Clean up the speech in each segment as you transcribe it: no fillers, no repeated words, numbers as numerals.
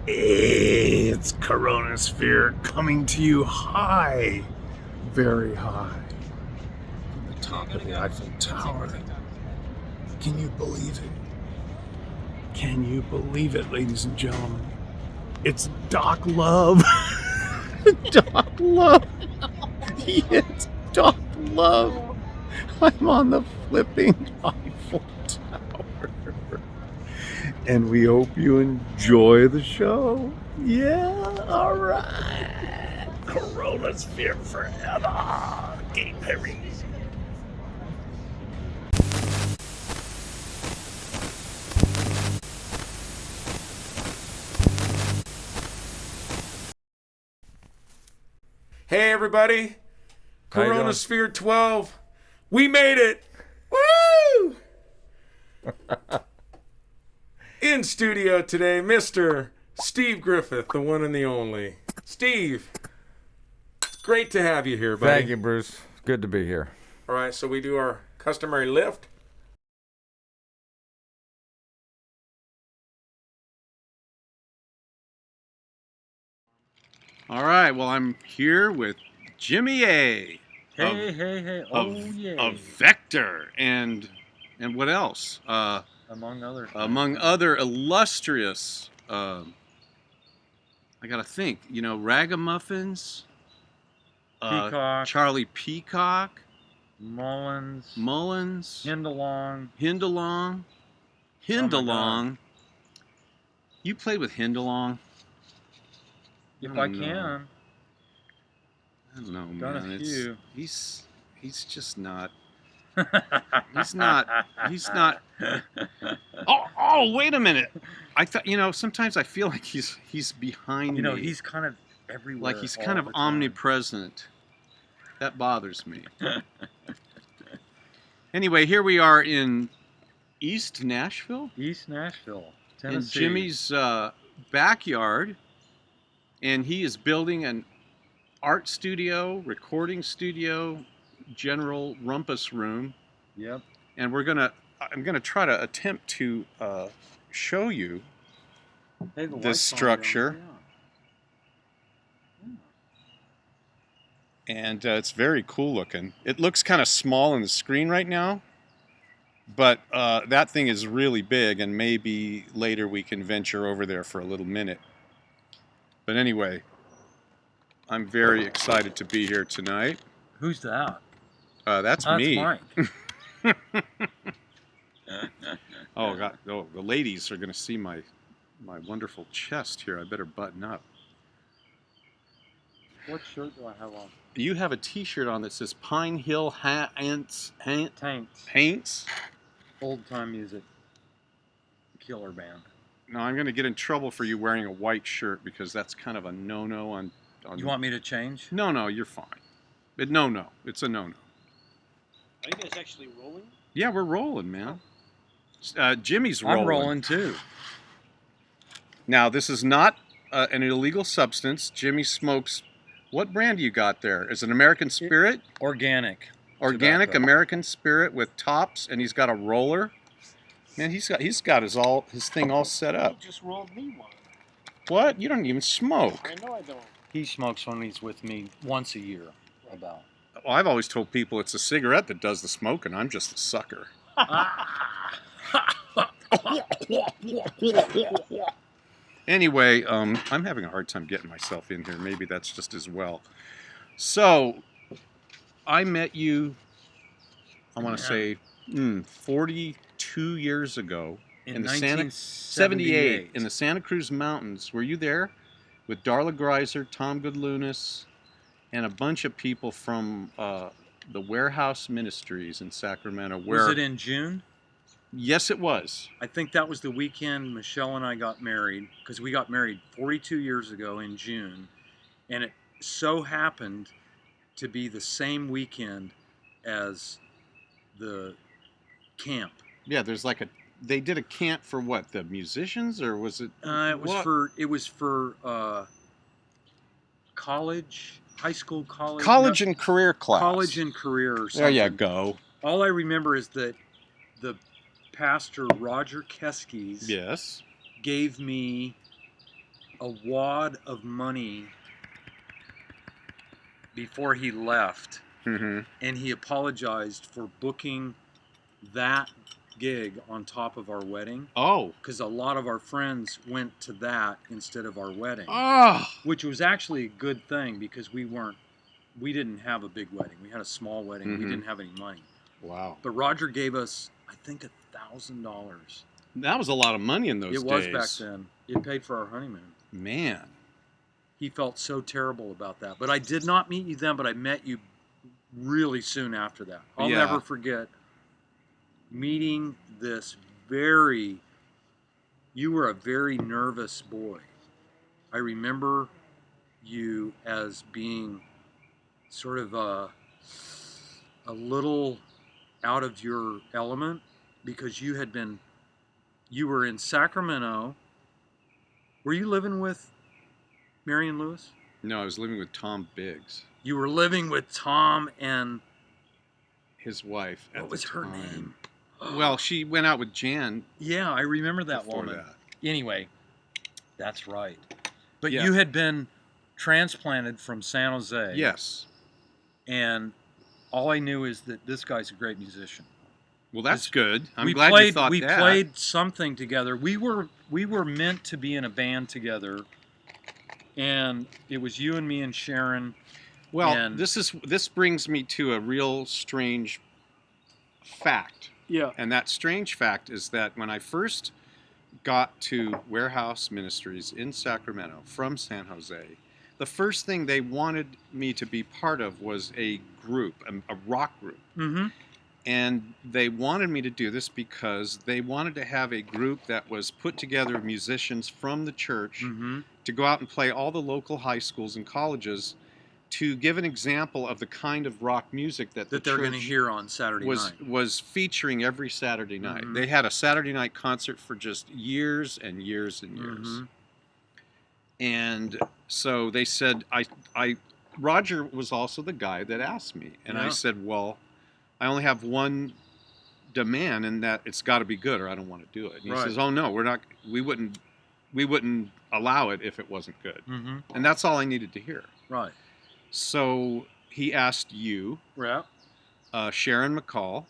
Hey, it's CoROEnosphere coming to you high, very high, from the top of the Eiffel Tower. Can you believe it? Can you believe it, ladies and gentlemen? It's Doc Love. Doc Love. Yes, Doc Love. I'm on the flipping Eiffel Tower. And we hope you enjoy the show. Yeah, all right. CoROEnosphere forever. Game Perry. Hey everybody, How you doing? CoROEnosphere 12, we made it! Woo! In studio today, Mr. Steve Griffith, the one and the only. Steve, it's great to have you here, buddy. Thank you, Bruce. Good to be here. All right, so we do our customary lift. All right, well, I'm here with Jimmy A. Hey. Oh, yeah. Of Vector and what else? Among other things. Among other illustrious, I gotta think, Ragamuffins, Peacock. Charlie Peacock, Mullins. Hindalong. God. You played with Hindalong? If I I don't know. can. I don't know, Done man. a few. He's just not. He's not. Oh, wait a minute. I thought, sometimes I feel like he's behind me. He's kind of everywhere. Like he's all kind of the time. omnipresent. That bothers me. Anyway, here we are in East Nashville. East Nashville, In Tennessee. Jimmy's backyard. And he is building an art studio, recording studio, general rumpus room. Yep. And I'm gonna try to attempt to show you Hey, the this light's on structure. down And it's very cool looking. It looks kind of small on the screen right now, but that thing is really big, and maybe later we can venture over there for a little minute. But anyway, I'm very excited to be here tonight. Who's that? That's That's me. Mike. Oh God! Oh, the ladies are going to see my wonderful chest here. I better button up. What shirt do I have on? You have a T-shirt on that says Pine Hill Taints. Paints. Old time music. Killer band. No, I'm going to get in trouble for you wearing a white shirt because that's kind of a no-no on. You want me to change? No, you're fine. No. It's a no-no. Are you guys actually rolling? Yeah, we're rolling, man. Jimmy's rolling. I'm rolling too. Now, this is not an illegal substance. Jimmy smokes. What brand you got there? Is it American Spirit? Organic. Organic tobacco. American Spirit with tops, and he's got a roller. Man, he's got his thing all set You up. just rolled me one. What? You don't even smoke. I know I don't. He smokes when he's with me once a year, about. Well, I've always told people it's a cigarette that does the smoking. I'm just a sucker. Anyway, I'm having a hard time getting myself in here. Maybe that's just as well. So, I met you, I want to say, 42 years ago. In the 1978. in the Santa Cruz Mountains. Were you there? With Darla Greiser, Tom Goodlunas, and a bunch of people from the Warehouse Ministries in Sacramento. Was it in June? Yes, it was. I think that was the weekend Michelle and I got married, because we got married 42 years ago in June, and it so happened to be the same weekend as the camp. Yeah, they did a camp for what, the musicians, or was it? It was what? for college, high school, college. College and career class. College and career or something. There you go. All I remember is that the pastor Roger Keskes Yes. gave me a wad of money before he left, Mm-hmm. and he apologized for booking that gig on top of our wedding, Oh. because a lot of our friends went to that instead of our wedding, Oh. which was actually a good thing because we didn't have a big wedding. We had a small wedding. We Mhm. didn't have any money. Wow. But Roger gave us, I think, $1,000. That was a lot of money in those It was days. back then. It paid for our honeymoon. Man. He felt so terrible about that. But I did not meet you then, but I met you really soon after that. I'll Yeah. never forget meeting this you were a very nervous boy. I remember you as being sort of a little out of your element because you were in Sacramento. Were you living with Marion Lewis? No, I was living with Tom Biggs, You were living with Tom and his wife. At what was the her time. name? Well, she went out with Jan Yeah, I remember that before woman. that. Anyway, that's right. But Yeah. you had been transplanted from San Jose. Yes. And all I knew is that this guy's a great musician. Well, that's good. I'm we glad played, you thought we that. played something together. We were meant to be in a band together, and it was you and me and Sharon. Well, and- this brings me to a real strange fact. Yeah. And that strange fact is that when I first got to Warehouse Ministries in Sacramento from San Jose, the first thing they wanted me to be part of was a group, a rock group. Mm-hmm. And they wanted me to do this because they wanted to have a group that was put together of musicians from the church Mm-hmm. to go out and play all the local high schools and colleges to give an example of the kind of rock music that the That they're going to church hear on Saturday night. was featuring every Saturday night. Mhm. They had a Saturday night concert for just years and years and years. Mhm. And so they said, Roger was also the guy that asked me. And I Yeah. said, well, I only have one demand, and that it's got to be good or I don't want to do it. And he Right. says, oh no, we wouldn't allow it if it wasn't good. Mm-hmm. And that's all I needed to hear. Right. So he asked you, Yeah. Sharon McCall,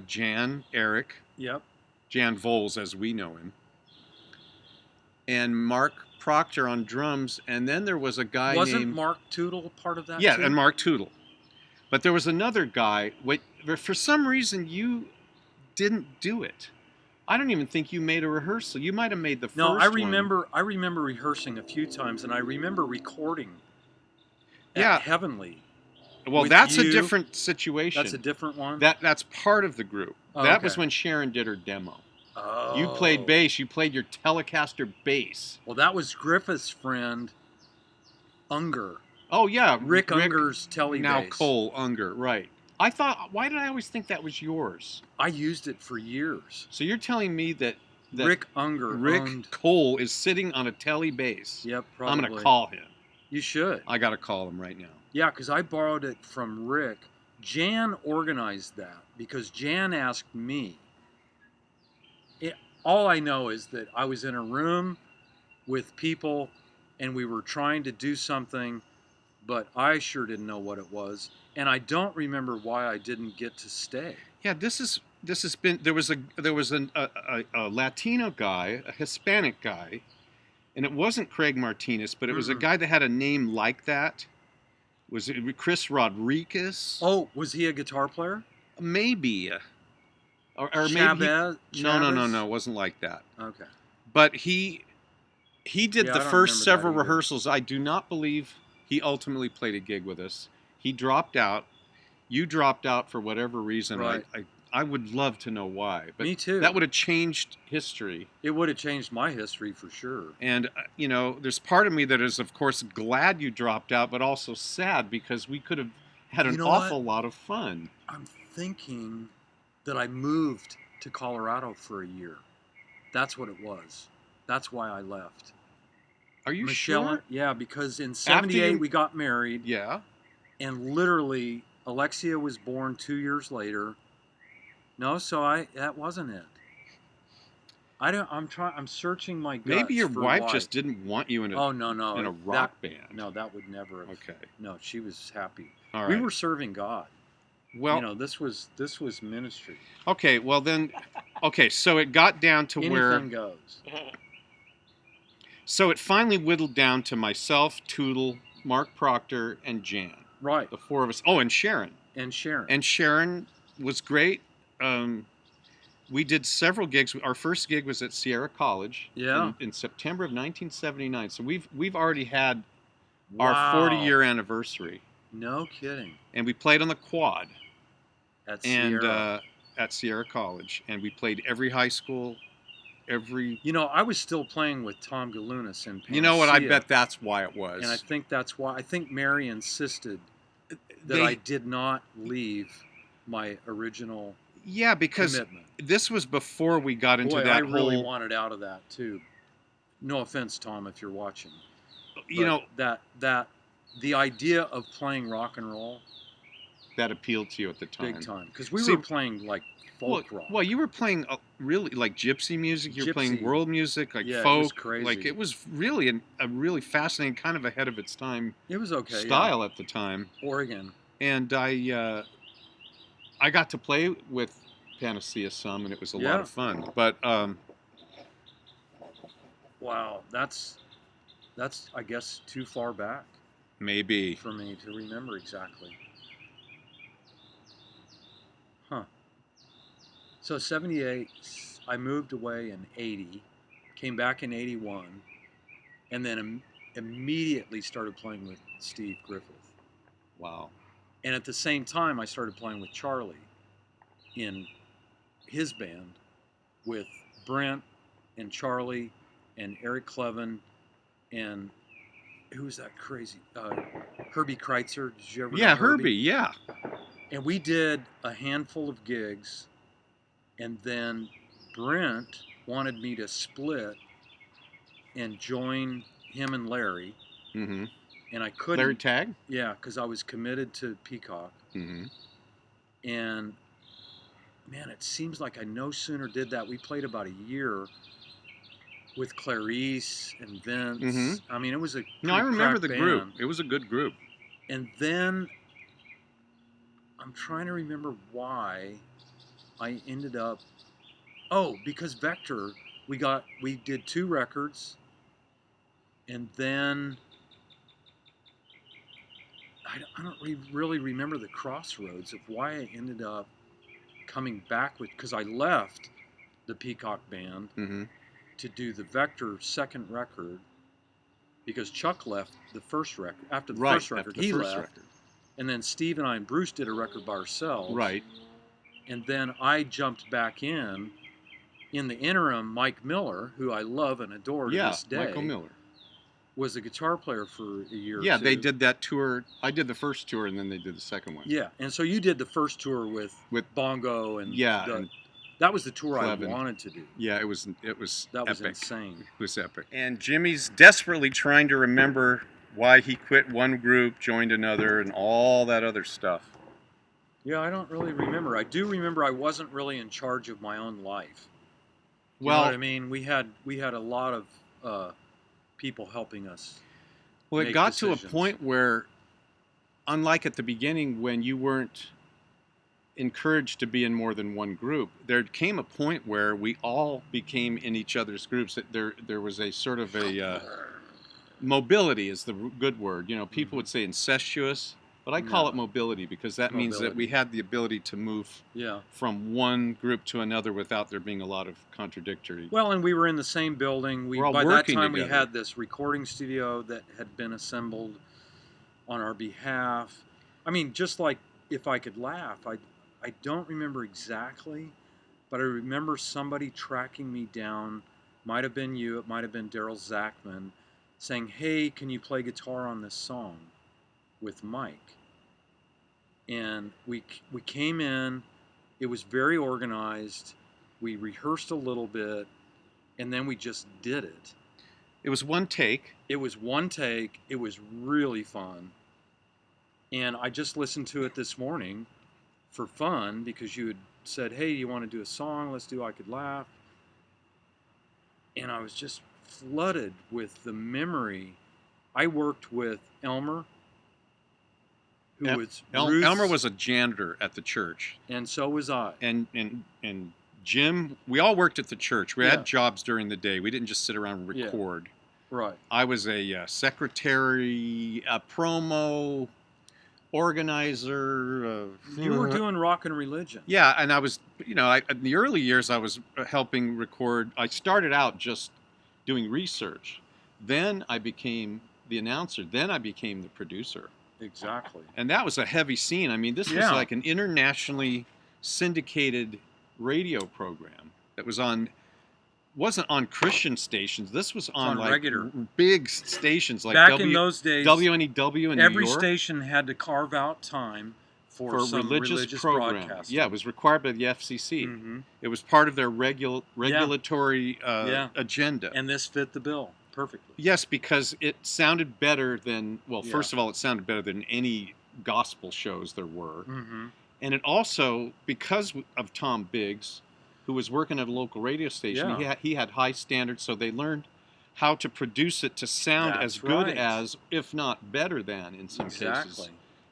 Jan Eric, Yep. Jan Voles as we know him, and Mark Proctor on drums, and then there was a guy Wasn't named... Mark Tootle part of that? Yeah, too? and Mark Tootle. But there was another guy, for some reason you didn't do it. I don't even think you made a rehearsal. You might have made the first No, one. I remember rehearsing a few times, and I remember recording. At Yeah. Heavenly. Well, with that's a you. different situation. That's a different one. That's part of the group. Oh, that okay. was when Sharon did her demo. Oh. You played bass. You played your Telecaster bass. Well, that was Griffith's friend, Unger. Oh yeah, Rick Unger's telly now bass. Cole Unger, right? Why did I always think that was yours? I used it for years. So you're telling me that Rick Unger Rick owned. Cole is sitting on a telly bass? Yep, probably. I'm gonna call him. You should. I gotta call him right now. Yeah, because I borrowed it from Rick. Jan organized that because Jan asked me. All I know is that I was in a room with people and we were trying to do something, but I sure didn't know what it was. And I don't remember why I didn't get to stay. Yeah, this has been. There was a Latino guy, a Hispanic guy, and it wasn't Craig Martinez, but it was a guy that had a name like that. Was it Chris Rodriguez? Oh, was he a guitar player? Maybe. Or maybe Chavez? No, it wasn't like that. Okay. But he did Yeah, I the don't first remember several that either. rehearsals. I do not believe he ultimately played a gig with us. He dropped out. You dropped out for whatever reason. Right. I would love to know why. But Me too. that would have changed history. It would have changed my history for sure. And, there's part of me that is, of course, glad you dropped out, but also sad because we could have had an You know awful lot of fun. I'm thinking that I moved to Colorado for a year. That's what it was. That's why I left. Are you Michelle, sure? Yeah, because in '78 you- we got married, Yeah. and literally Alexia was born 2 years later. No, so that wasn't it. I'm searching my guts. Maybe your for wife why. just didn't want you in a Oh no, in a rock band. No, that would never have. Okay. No, she was happy. All We right. were serving God. Well, You know, this was ministry. okay. Well then, okay. So it got down to where. Anything goes. So it finally whittled down to myself, Tootle, Mark Proctor, and Jan. Right. The four of us. Oh, and Sharon. And Sharon. And Sharon was great. We did several gigs. Our first gig was at Sierra College. Yeah. In September of 1979. So we've already had Wow. our 40-year anniversary. No kidding. And we played on the quad. At Sierra. And at Sierra College, and we played every high school, every. You know, I was still playing with Tom Galunas in Panacea. You know what? I bet that's why it was. And I think that's why. I think Mary insisted that They- I did not leave my original Yeah, because commitment. this was before we got into Boy, that I really whole. wanted out of that too. No offense, Tom, if you're watching. You know, that the idea of playing rock and roll, that appealed to you at the time. big time, because we See, were playing like folk rock. Well, you were playing really like gypsy music. You were playing Gypsy. world music, like Yeah, it folk. was crazy. Like it was really a really fascinating, kind of ahead of its time It was okay. style at the time. Yeah. Oregon. And I got to play with Panacea some, and it was a lot Yeah. of fun. But Wow, that's I guess too far back maybe. for me to remember exactly. Huh. So 78, I moved away in 80, came back in 81, and then immediately started playing with Steve Griffith. Wow. And at the same time, I started playing with Charlie in his band with Brent and Charlie and Eric Clevin and who was that crazy? Herbie Kreitzer. Did you ever know Herbie, yeah. And we did a handful of gigs, and then Brent wanted me to split and join him and Larry, Mm-hmm. and I couldn't. Larry Tagg? Yeah, because I was committed to Peacock. Mm-hmm. And man, it seems like I no sooner did that. We played about a year with Clarice and Vince. Mhm. I mean, it was a No, I pretty remember crack the group. band. It was a good group. And then I'm trying to remember why I ended up. Oh, because Vector, we did 2 records, and then I don't really remember the crossroads of why I ended up coming back with, because I left the Peacock band Mm-hmm. to do the Vector second record, because Chuck left the first record. After the first record, he left. And then Steve and I and Bruce did a record by ourselves. Right. And then I jumped back in. In the interim, Mike Miller, who I love and adore to this day, Michael Miller. was a guitar player for a year or Yeah, two. they did that tour. I did the first tour, and then they did the second one. Yeah, and so you did the first tour with Bongo and and that was the tour Clevin. I wanted to do. Yeah, it was That was epic. insane. It was epic. And Jimmy's desperately trying to remember why he quit one group, joined another, and all that other stuff. Yeah, I don't really remember. I do remember I wasn't really in charge of my own life. You Well, know what I mean? We had a lot of people helping us. Well, it make got to a decisions. point where, unlike at the beginning when you weren't encouraged to be in more than one group, there came a point where we all became in each other's groups. That there was a sort of a mobility is the good word. You know, people would say incestuous, but I call No. it mobility because that means that we Mobility. had the ability to move Yeah. from one group to another without there being a lot of contradictory. Well, and we were in the same building. We're all By that working time we together. had this recording studio that had been assembled on our behalf. I mean, just like If I Could Laugh, I don't remember exactly, but I remember somebody tracking me down. Might have been you, it might have been Daryl Zachman, saying, "Hey, can you play guitar on this song with Mike?" And we came in. It was very organized. We rehearsed a little bit, and then we just did it. It was one take. It was one take. It was really fun. And I just listened to it this morning for fun because you had said, "Hey, you want to do a song? Let's do I Could Laugh." and I was just flooded with the memory. I worked with Elmer, who was Ruth's, Elmer was a janitor at the church, and so was I. and Jim. We all worked at the church. We Yeah. had jobs during the day. We didn't just sit around and Yeah. record. Right. I was a secretary, a promo organizer. You were doing Rock and Religion. Yeah, and I was, in the early years, I was helping record. I started out just doing research. Then I became the announcer. Then I became the producer. Exactly. And that was a heavy scene. I mean, this was Yeah. like an internationally syndicated radio program that wasn't on Christian stations. This was on like regular. big stations like Back in those days, WNEW in New every York. station had to carve out time for some religious program. broadcasting. Yeah, it was required by the FCC. Mm-hmm. It was part of their regulatory agenda. And this fit the bill perfectly. Yes, because it sounded better than, Yeah. first of all, it sounded better than any gospel shows there were. Mm-hmm. And it also, because of Tom Biggs, who was working at a local radio station, Yeah. he had high standards, so they learned how to produce it to sound That's as good right. as, if not better than, in some cases,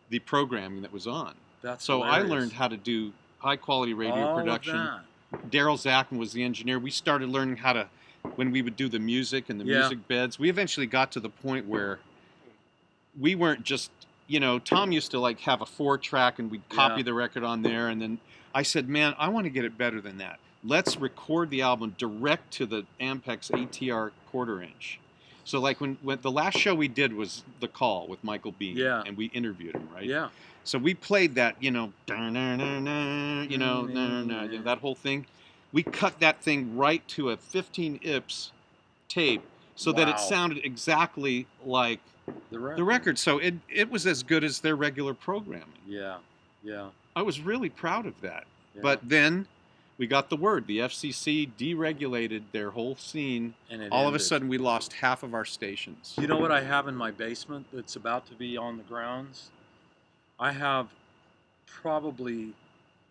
the programming that was on. That's So hilarious. I learned how to do high-quality radio All of production. that. Daryl Zachin was the engineer. We started learning how to, when we would do the music and the Yeah. music beds, we eventually got to the point where we weren't just, Tom used to like have a 4-track and we'd copy Yeah. the record on there. And then I said, man, I want to get it better than that. Let's record the album direct to the Ampex ATR 1/4 inch. So like when the last show we did was The Call with Michael Bean. Yeah. And we interviewed him, right? Yeah. So we played that, that whole thing. We cut that thing right to a 15 IPS tape so that Wow. it sounded exactly like The record. the record. So it was as good as their regular programming. Yeah. Yeah. I was really proud of that. Yeah. But then we got the word. The FCC deregulated their whole scene. And it All of a ended. sudden, we lost half of our stations. You know what I have in my basement that's about to be on the grounds? I have probably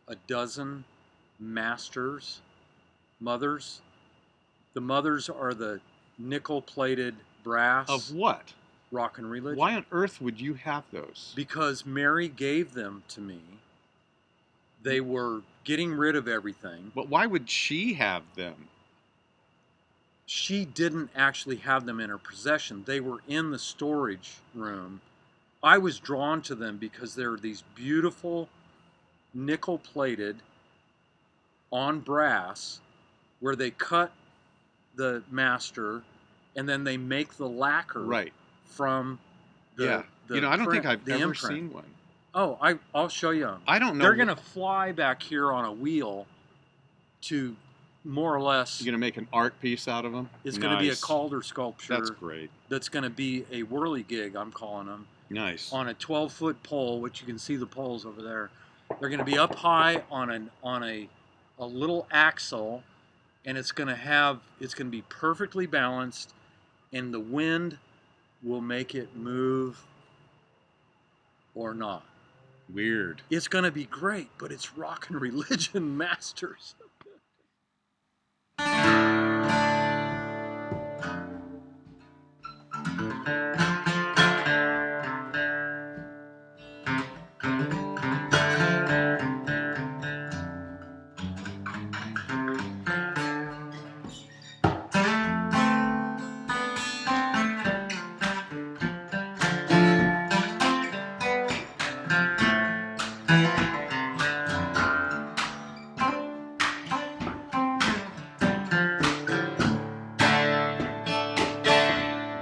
a dozen masters, mothers. The mothers are the nickel-plated brass Of what? Rock and Religion. Why on earth would you have those? Because Mary gave them to me. They were getting rid of everything. But why would she have them? She didn't actually have them in her possession. They were in the storage room. I was drawn to them because they're these beautiful nickel-plated on brass where they cut the master and then they make the lacquer Right. from the I don't think print- I've the ever imprint. seen one. Oh, I'll show you them. I don't know. They're going to fly back here on a wheel to more or less. You're going to make an art piece out of them? It's going to be a Nice. Calder sculpture. That's great. That's going to be a whirligig, I'm calling them, Nice. on a 12-foot pole, which you can see the poles over there. They're going to be up high on a little axle, and it's going to be perfectly balanced, and the wind will make it move or not. Weird. It's going to be great, but it's Rock and Religion masters.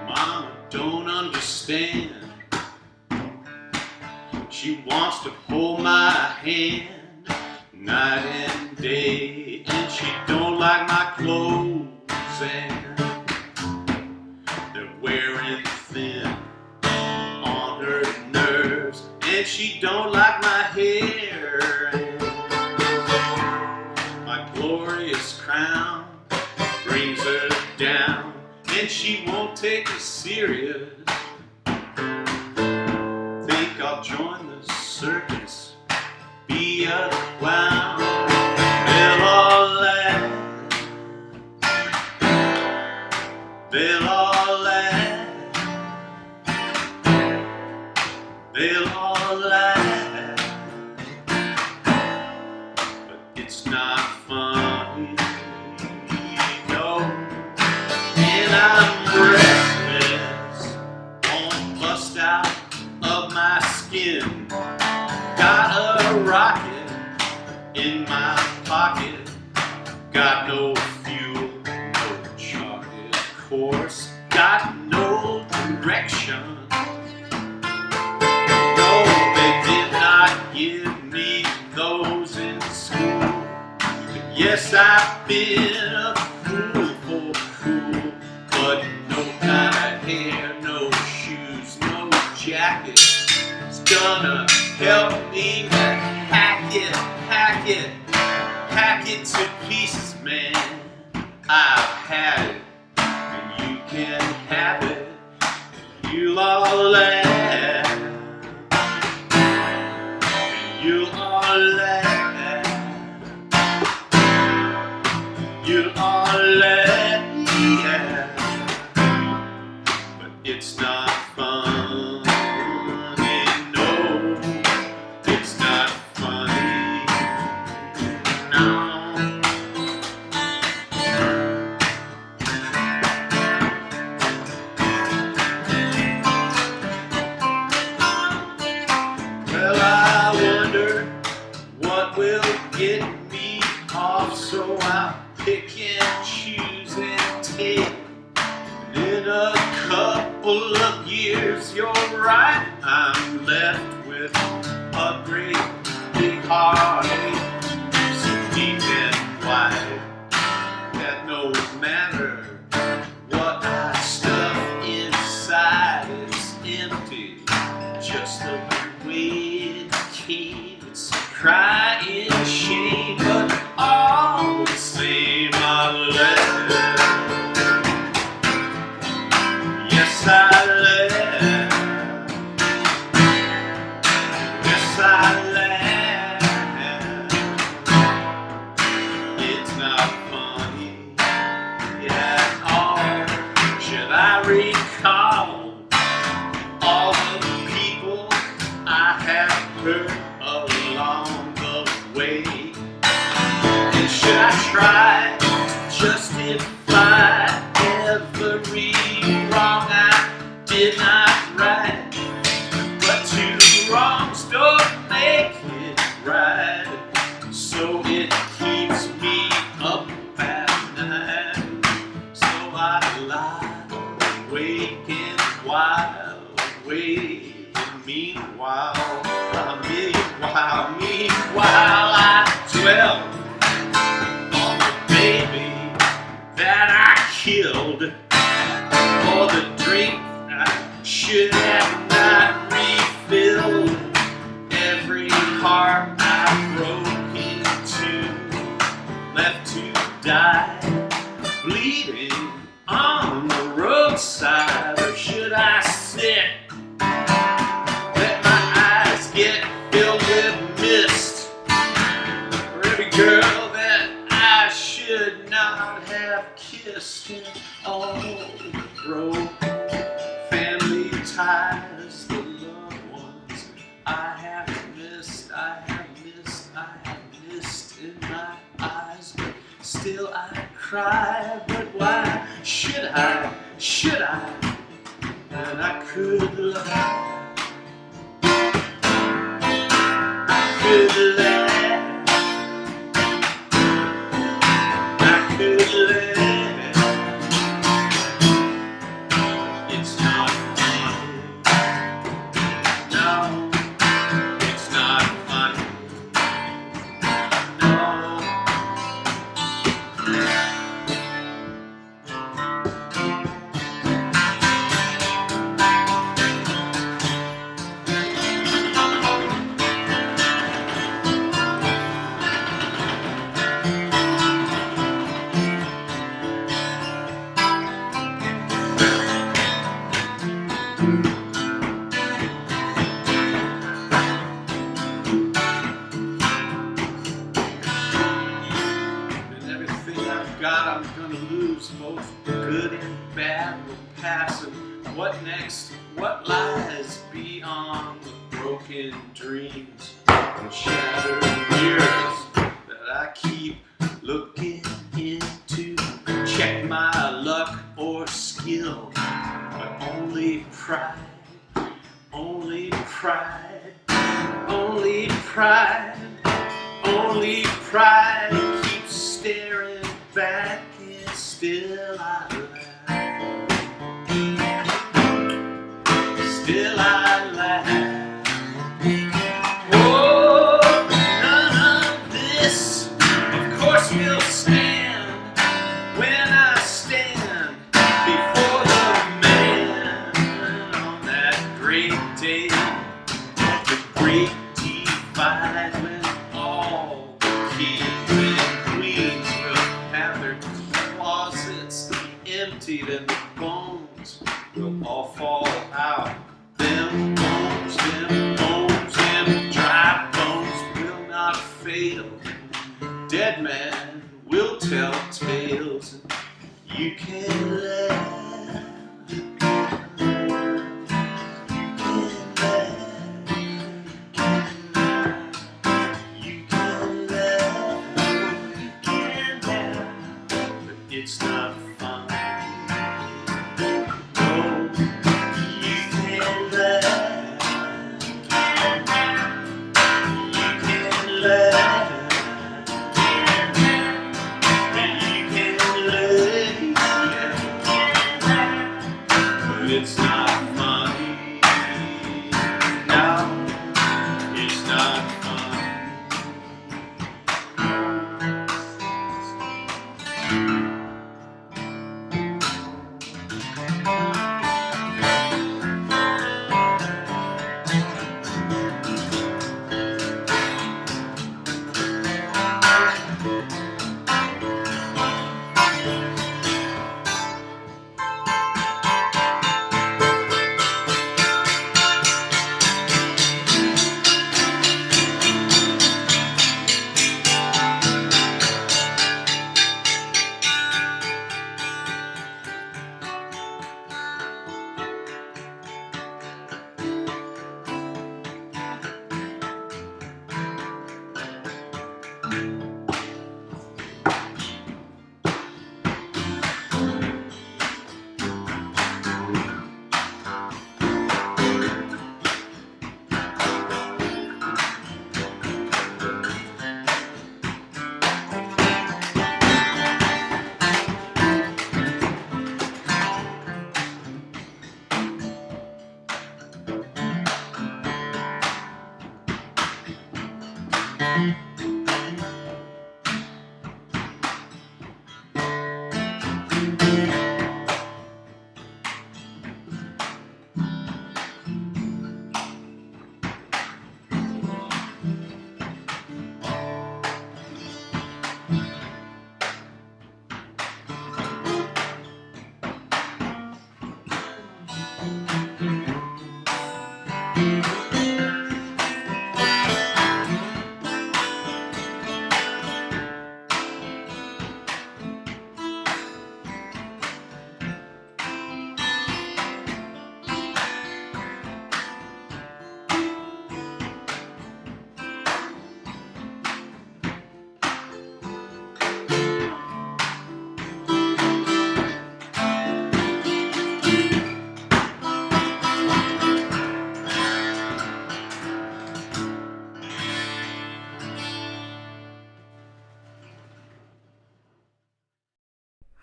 Mama don't understand. She wants to hold my hand night and day, and she don't like my clothes, and they're wearing thin on her nerves, and she don't like my hair, and my glorious crown brings her down, and she won't take me serious. Think I'll join the circus, be a clown, well all that. They'll all laugh. They'll all laugh. But it's not funny, no. And I'm restless, won't bust out of my skin. Got a rocket in my pocket. Got no fuel, no charted course. Got no direction. No, they did not give me those in school. But yes, I've been a fool for cool. But no kind of hair, no shoes, no jacket is gonna help me hack it to pieces, man. I've had it, and you can have it. You'll all laugh, and you'll all laugh, you'll all laugh, yeah. But it's not fun. No, it's not funny. No. Well, I wonder what will get me off, so I'll pick and choose and take. And in a couple of years, you're right, I'm left with a great big heartache, so deep and wide that no matter what I stuff inside, it's empty, just the way it came. It's a crying shame, but all the same I left. Yes, I left. Yes, I left. It's not funny at all. Should I recall all the people I have hurt along the way? And should I try to justify every wrong I did not right? But two wrongs don't make it right, so it keeps me up at night. So I lie awake and wide awake, and meanwhile I dwell on the baby that I killed, or the drink I should have not refilled, every heart I broke into, left to die, bleeding on the roadside. Or should I sit, let my eyes get filled with mist, for every girl that I should not have kissed, and all the broken family ties, the loved ones I have missed, I have missed in my eyes, but still I cry. But why should I, and I could laugh, I could laugh, I could laugh. It's not funny, no, it's not funny, no. tide will pass, and what next? What lies beyond the broken dreams and shattered mirrors that I keep looking into? Check my luck or skill, but only pride, only pride, only pride, only pride keeps staring back, and still I laugh, still I laugh. Oh, none of this, of course, will stand when I stand before the man on that great day of the great divide, when all the kings and queens will have their closets emptied and the bones will all fall out. Them bones, them dry bones will not fail. Dead man will tell tales, and you can laugh, you can laugh, you can laugh, but it's not fun. No, you can laugh, you can laugh. It's not funny. No, it's not funny.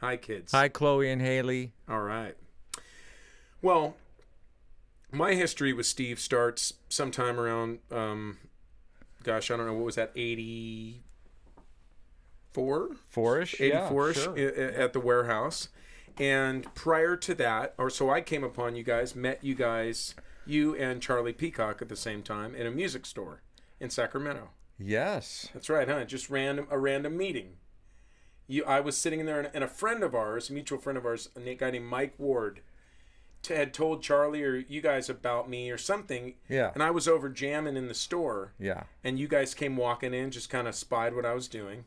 Hi, kids. Hi, Chloe and Haley. All right. Well, my history with Steve starts sometime around, gosh, I don't know, what was that, 84? Four-ish? 84-ish Yeah, sure. at the warehouse. And prior to that, or so I came upon you guys, met you guys, you and Charlie Peacock at the same time in a music store in Sacramento. Yes. That's right, huh? Just a random meeting. I was sitting in there, and a friend of ours, a mutual friend of ours, a guy named Mike Ward, had told Charlie or you guys about me or something. Yeah. And I was over jamming in the store. Yeah. And you guys came walking in, just kind of spied what I was doing.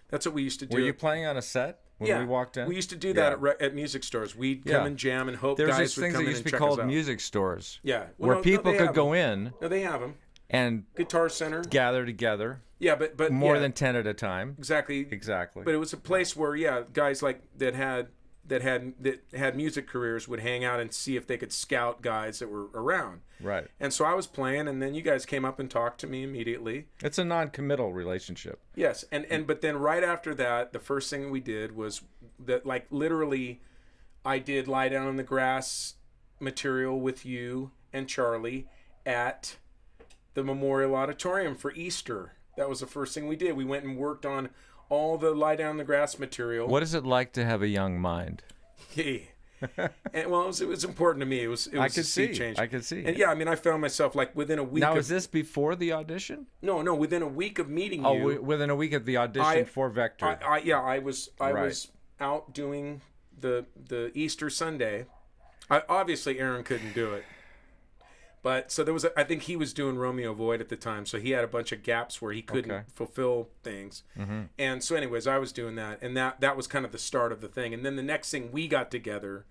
That's what we used to do. Were you playing on a set? when we walked in? We used to do that at music stores. We'd come and jam and hope There's guys these would things come that in used and to be check called us out. music stores. Yeah. Where people could go in. in. No, they have them. And Guitar Center. gather together. Yeah, but more than 10 at a time. Exactly. But it was a place where guys like that had music careers would hang out and see if they could scout guys that were around. Right. And so I was playing, and then you guys came up and talked to me immediately. It's a non-committal relationship. Yes, but then right after that, the first thing we did was that, like, literally, I did Lie Down in the Grass material with you and Charlie at the Memorial Auditorium for Easter. That was the first thing we did. We went and worked on all the Lie Down in the Grass material. What is it like to have a young mind? Hey. And well, it was important to me. It was I could a sea see. change. I could see. And yeah, I mean, I found myself like within a week. Now, is this before the audition? No, within a week of meeting Oh, you. within a week of the audition for Vector. I was out doing the Easter Sunday. Obviously, Aaron couldn't do it. But so there was, I think he was doing Romeo Void at the time, so he had a bunch of gaps where he couldn't fulfill things. Mm-hmm. And so, anyways, I was doing that, and that was kind of the start of the thing. And then the next thing, we got together,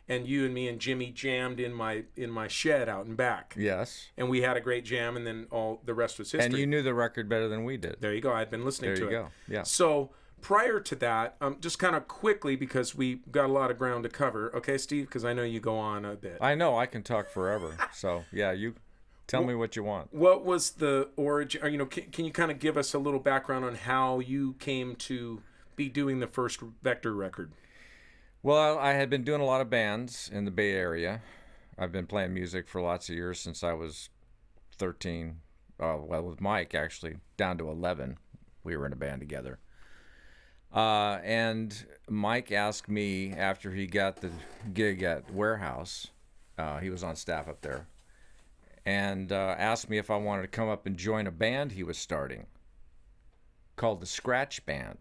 and you and me and Jimmy jammed in my shed out and back. Yes. And we had a great jam, and then all the rest was history. And you knew the record better than we did. There you go. I'd been listening to it. There you go. Yeah. So prior to that, just kind of quickly, because we got a lot of ground to cover. Okay, Steve, because I know you go on a bit. I know. I can talk forever. So, yeah, you tell me what you want. What was the origin? Or, can you kind of give us a little background on how you came to be doing the first Vector record? Well, I had been doing a lot of bands in the Bay Area. I've been playing music for lots of years since I was 13. With Mike, actually, down to 11. We were in a band together. And Mike asked me after he got the gig at Warehouse, he was on staff up there, and asked me if I wanted to come up and join a band he was starting called the Scratch Band.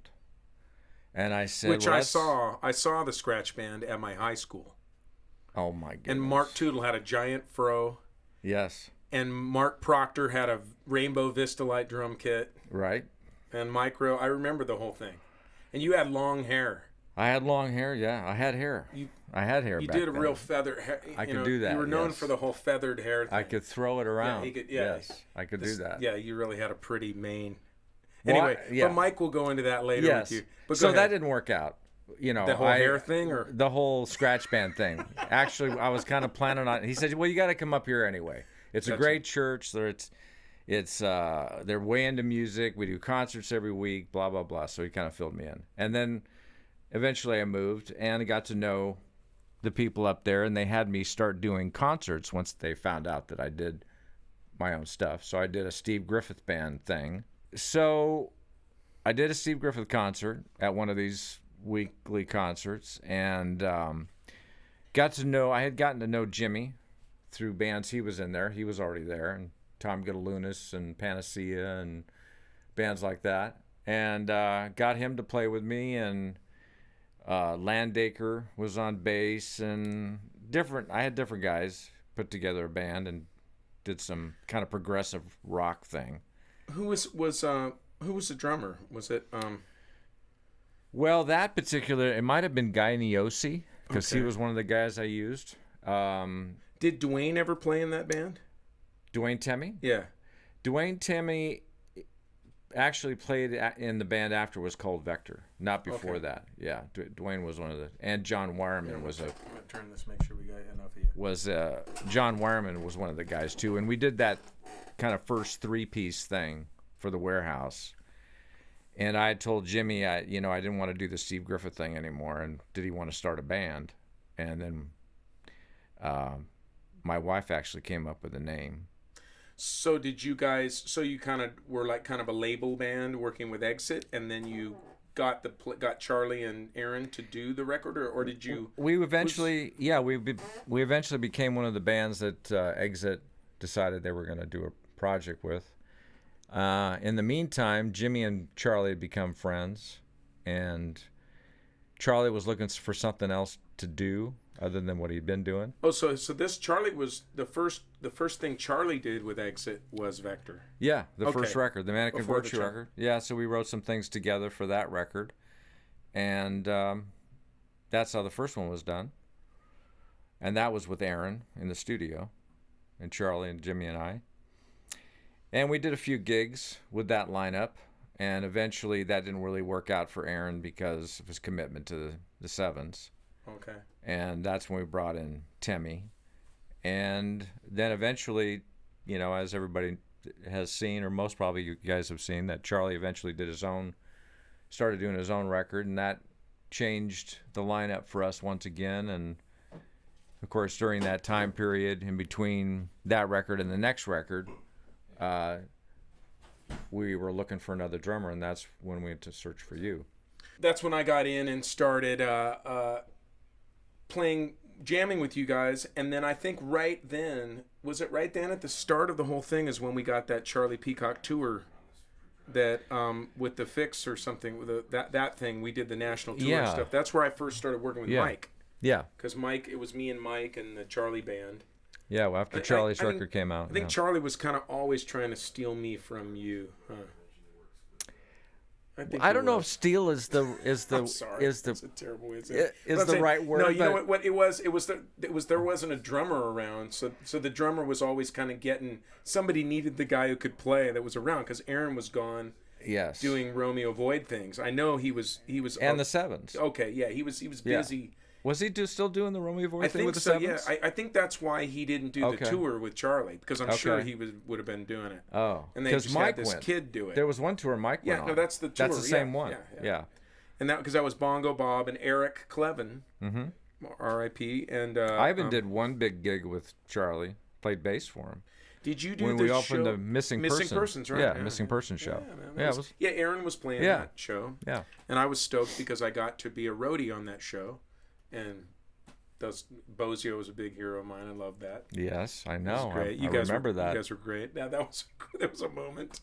And I said, which I saw the Scratch Band at my high school. Oh my goodness. And Mark Tootle had a giant fro. Yes. And Mark Proctor had a Rainbow Vista Light drum kit. Right. And Micro, I remember the whole thing. And you had long hair. I had long hair, yeah. I had hair. I had hair. You back did a then. real feather hair. I could do that. You were known for the whole feathered hair thing. I could throw it around. Yeah, yes, I could do that. Yeah, you really had a pretty mane. Well, Anyway, yeah. but Mike will go into that later Yes. with you. But so go ahead. that didn't work out. The whole hair thing, or the whole Scratch Band thing. Actually, I was kind of planning on. He said, "Well, you got to come up here anyway. It's a great church. They're way into music. We do concerts every week. Blah blah blah." So he kind of filled me in, and then eventually I moved and got to know the people up there, and they had me start doing concerts once they found out that I did my own stuff. So I did a Steve Griffith band thing. So I did a Steve Griffith concert at one of these weekly concerts, and I had gotten to know Jimmy through bands he was in there. He was already there, and Tom Guadalunas and Panacea and bands like that, and got him to play with me, and Landaker was on bass, and I had different guys put together a band and did some kind of progressive rock thing. Who was the drummer? Was it Well, that particular, it might have been Guy Niosi, because he was one of the guys I used. Did Dwayne ever play in that band? Dwayne Temmie? Yeah. Dwayne Temmie actually played in the band after it was called Vector, not before that. Yeah, Dwayne was one of the, and John Wireman was a. I'm gonna turn this, make sure we got enough of you. John Wireman was one of the guys too, and we did that kind of first 3-piece thing for the Warehouse. And I had told Jimmy, I didn't want to do the Steve Griffith thing anymore, and did he want to start a band? And then my wife actually came up with a name. So did you guys? So you kind of were like kind of a label band working with Exit, and then you got Charlie and Aaron to do the record, or did you? We eventually, we eventually became one of the bands that Exit decided they were going to do a project with. In the meantime, Jimmy and Charlie had become friends, and Charlie was looking for something else to do other than what he'd been doing. Oh, so this Charlie was the first thing Charlie did with Exit was Vector. Yeah, the first record, the Mannequin Before Virtue record. Yeah, so we wrote some things together for that record, And that's how the first one was done. And that was with Aaron in the studio, and Charlie and Jimmy and I. And we did a few gigs with that lineup. And eventually that didn't really work out for Aaron because of his commitment to the Sevens. Okay. And that's when we brought in Timmy. And then eventually, you know, as everybody has seen, or most probably you guys have seen, that Charlie eventually started doing his own record, and that changed the lineup for us once again. And of course, during that time period in between that record and the next record, we were looking for another drummer, and that's when we went to search for you. That's when I got in and started jamming with you guys. And then I think right then at the start of the whole thing is when we got that Charlie Peacock tour that with the Fix or something, with that thing, we did the national tour and stuff. That's where I first started working with Mike. Yeah. Because Mike, it was me and Mike and the Charlie band. Yeah, well, after Charlie's record came out. I think Charlie was kind of always trying to steal me from you. Huh? I don't know if steal is the I'm sorry. It's a terrible way to say it. Is the right word. No, you know what it was there wasn't a drummer around, so the drummer was always kind of getting, somebody needed the guy who could play that was around, because Aaron was gone. Yes. Doing Romeo Void things. I know he was and the Sevens. Okay, yeah, he was busy. Yeah. Was he still doing the Romeo Void thing with the Sevens? Yeah, I think that's why he didn't do the tour with Charlie, because I'm sure he would have been doing it. Oh, and they just had this kid do it. There was one tour Mike went on. No, that's the tour. That's the same one. Yeah. And that because that was Bongo Bob and Eric Clevin, R.I.P. And Ivan did one big gig with Charlie, played bass for him. Did you do when the we show? opened the Missing Persons, right? Yeah, Missing Person show. Aaron was playing that show. Yeah, and I was stoked because I got to be a roadie on that show, and Bozio was a big hero of mine. I love that. Yes, I know. Great. I remember that. You guys were great. Yeah, that was a moment.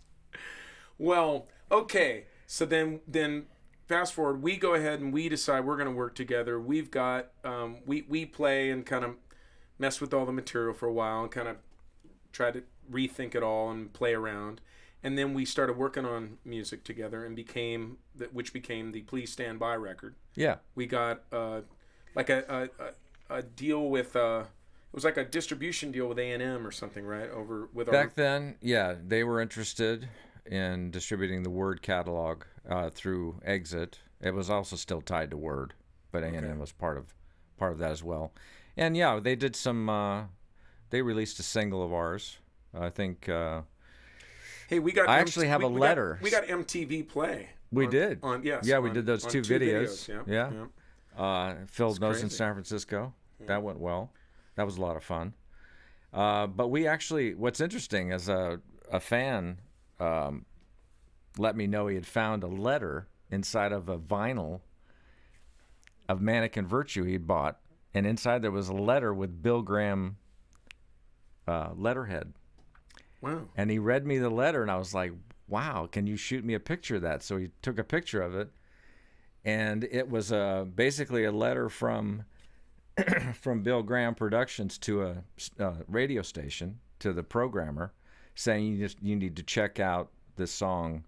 Well, okay. So then fast forward, we go ahead and we decide we're going to work together. We've got we play and kind of mess with all the material for a while and kind of try to rethink it all and play around. And then we started working on music together and which became the Please Stand By record. Yeah. We got like a deal with it was like a distribution deal with A&M or something, right? Back then, yeah, they were interested in distributing the Word catalog through Exit. It was also still tied to Word, but A&M was part of that as well. And yeah, they did some. They released a single of ours. I think. Hey, we got. I actually have a letter. We got MTV Play. We did. We did those two videos. Yeah. Phil's Nose in San Francisco. Yeah. That went well. That was a lot of fun. But we actually, what's interesting is a fan let me know he had found a letter inside of a vinyl of Mannequin Virtue he'd bought, and inside there was a letter with Bill Graham letterhead. Wow. And he read me the letter, and I was like, wow, can you shoot me a picture of that? So he took a picture of it, and it was basically a letter from Bill Graham Productions to a radio station, to the programmer, saying you need to check out this song,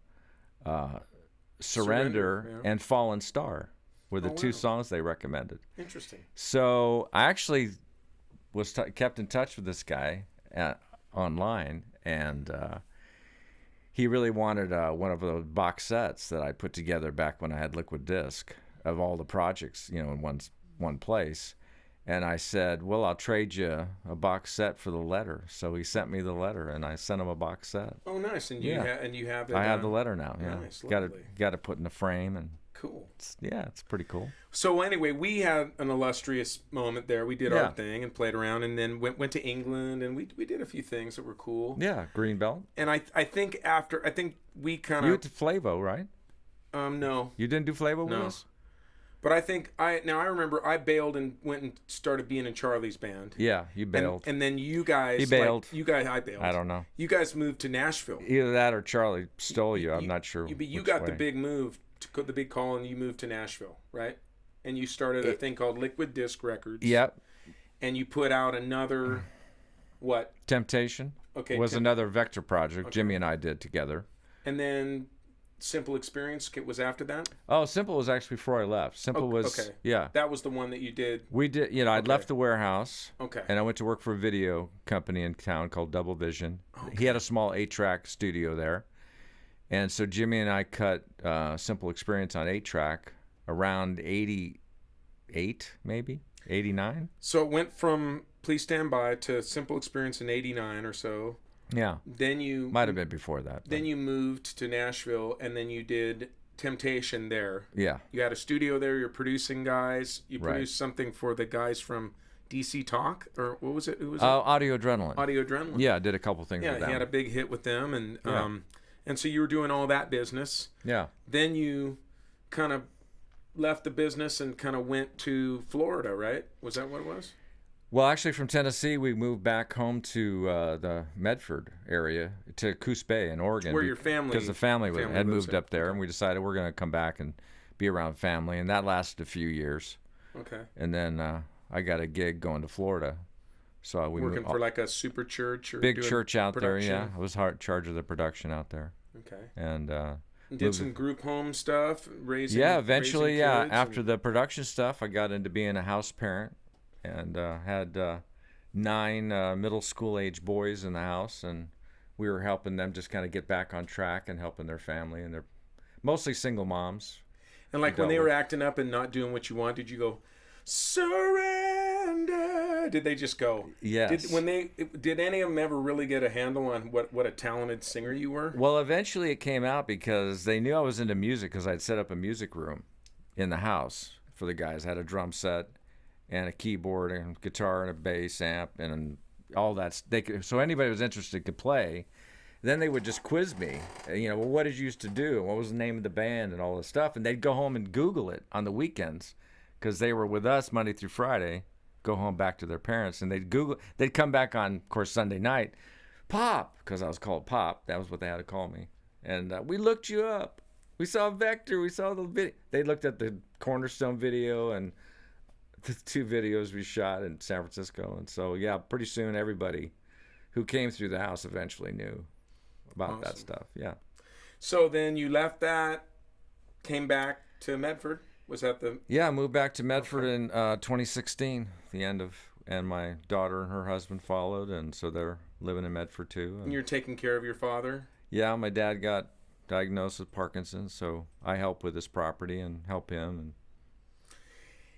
Surrender and Fallen Star, were the two songs they recommended. Interesting. So I actually was kept in touch with this guy online, and he really wanted one of those box sets that I put together back when I had Liquid Disc of all the projects, in one place. And I said, well, I'll trade you a box set for the letter. So he sent me the letter, and I sent him a box set. Oh, nice. And you have it. I have the letter now. Yeah. Nice. Got it put in a frame, and cool. It's pretty cool. So anyway, we had an illustrious moment there. We did our thing and played around, and then went to England, and we did a few things that were cool. Yeah, Greenbelt. And I think we kind of. You went to Flavo, right? No. You didn't do Flavo with us? But I think I remember I bailed and went and started being in Charlie's band. Yeah, you bailed. And then you guys. He bailed. I bailed. I don't know. You guys moved to Nashville. Either that or Charlie stole you. I'm not sure. But you got the big move, the big call, and you moved to Nashville, right? And you started a thing called Liquid Disc Records. Yep. And you put out another, what? Temptation. Okay. Was another Vector project Jimmy and I did together. And then Simple Experience was after that? Oh, Simple was actually before I left. Simple was okay. yeah. That was the one that you did. We did, you know, I'd Okay. left the warehouse. Okay. And I went to work for a video company in town called Double Vision. He had a small 8-track studio there. And so Jimmy and I cut Simple Experience on 8-track around 88, maybe 89. So it went from Please Stand By to Simple Experience in 89 or so. Yeah. Then you Might have been before that. Then you moved to Nashville, and then you did Temptation there. Yeah. You had a studio there. You're producing guys. You Right. produced something for the guys from DC Talk, or what was it? Who was it? Audio Adrenaline. Audio Adrenaline. Yeah, I did a couple things Yeah, with them. he had a big hit with them, and Yeah. and so you were doing all that business. Yeah. Then you kind of left the business and kind of went to Florida, right? Was that what it was? Well, actually, from Tennessee, we moved back home to the Medford area, to Coos Bay in Oregon. Where your family- Because the family family had lives moved at. up there, and we decided we're going to come back and be around family, and that lasted a few years. Okay. And then I got a gig going to Florida. So we Working moved, for like a super church or big doing church out production? there, yeah. I was in charge of the production out there. Okay. And Did moved- some group home stuff, raising. yeah, eventually, raising yeah. kids After and- the production stuff, I got into being a house parent and had 9 middle school age boys in the house, and we were helping them just kind of get back on track and helping their family, and they're mostly single moms. And like when dealt they were with. acting up and not doing what you want, did you go surrender? Did they just go? Yes. Did any of them ever really get a handle on what a talented singer you were? Well, eventually it came out because they knew I was into music because I'd set up a music room in the house for the guys. I had a drum set and a keyboard and guitar and a bass amp and all that. So anybody who was interested could play. Then they would just quiz me, you know, well, what did you used to do? What was the name of the band and all this stuff? And they'd go home and Google it on the weekends because they were with us Monday through Friday, go home back to their parents. And they'd come back on, of course, Sunday night, Pop, because I was called Pop. That was what they had to call me. And we looked you up. We saw Vector. We saw the video. They looked at the Cornerstone video and the 2 videos we shot in San Francisco. And so, yeah, pretty soon everybody who came through the house eventually knew about that stuff. Yeah. So then you left that, came back to Medford. Was that the? Yeah, I moved back to Medford in 2016, and my daughter and her husband followed, and so they're living in Medford too. And you're taking care of your father. Yeah, my dad got diagnosed with Parkinson's, so I help with his property and help him.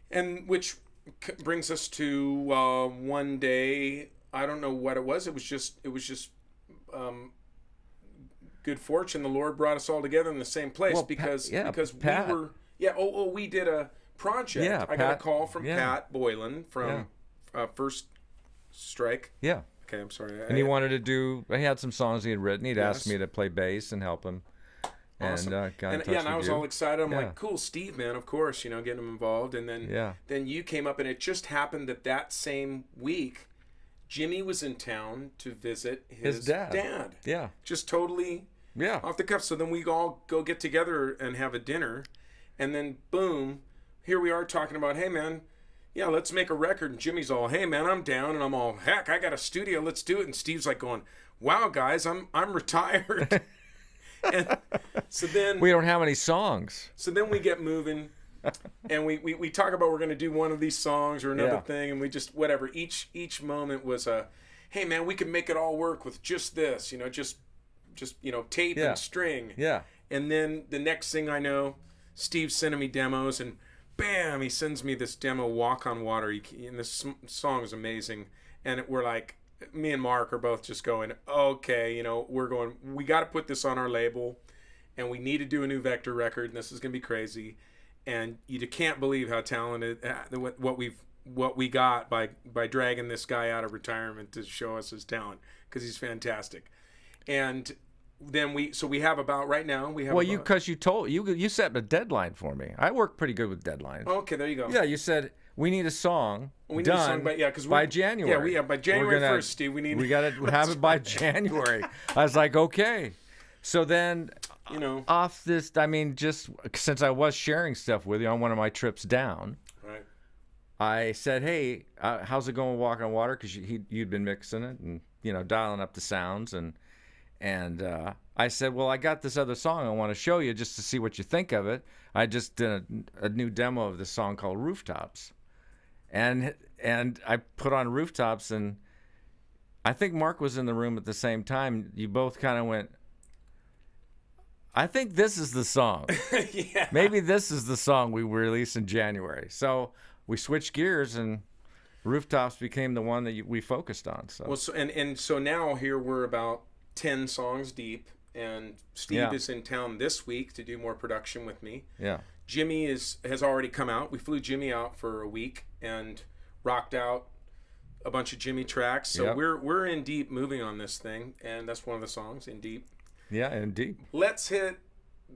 And which brings us to one day. I don't know what it was. It was just good fortune. The Lord brought us all together in the same place Well, because Pat. we were we did a project. Yeah, I got a Pat. call from Yeah. Pat Boylan from First Strike. Yeah. Okay, I'm sorry. And he wanted to do. He had some songs he had written. He'd asked Yes. me to play bass and help him. Awesome. And got in touch and I with was you. all excited. I'm Yeah. like, cool, Steve, man, of course, getting him involved. And then you came up, and it just happened that same week, Jimmy was in town to visit his dad. Yeah. Just totally off the cuff. So then we all go get together and have a dinner, and then boom, here we are talking about, hey man, yeah, let's make a record. And Jimmy's all, hey man, I'm down, and I'm all, heck, I got a studio, let's do it. And Steve's like going, wow, guys, I'm retired. And so then we don't have any songs. So then we get moving, and we talk about we're going to do one of these songs or another thing, and we just whatever. Each moment was a, hey man, we can make it all work with just this, just tape and string. Yeah. And then the next thing I know, Steve's sending me demos, and bam, he sends me this demo, "Walk on Water." And this song is amazing, and we're like, me and Mark are both just going, okay, we got to put this on our label, and we need to do a new Vector record, and this is gonna be crazy, and you can't believe how talented what we got by dragging this guy out of retirement to show us his talent, because he's fantastic. And then we have about right now we have you set a deadline for me. I work pretty good with deadlines. Okay, there you go. Yeah, you said we need a song done by January. By January 1st, Steve, we got to have it by January. I was like, okay. So then, off this, I mean, just since I was sharing stuff with you on one of my trips down, right? I said, hey, how's it going with Walk on Water? Because you'd been mixing it and dialing up the sounds, and And I said, well, I got this other song I want to show you just to see what you think of it. I just did a new demo of this song called Rooftops. And I put on Rooftops, and I think Mark was in the room at the same time. You both kind of went, I think this is the song. Yeah. Maybe this is the song we released in January. So we switched gears, and Rooftops became the one that we focused on. So. Well, so now here we're about 10 songs deep, and Steve is in town this week to do more production with me. Yeah. Jimmy has already come out. We flew Jimmy out for a week and rocked out a bunch of Jimmy tracks. So we're in deep moving on this thing, and that's one of the songs, In Deep. Yeah, In Deep. Let's hit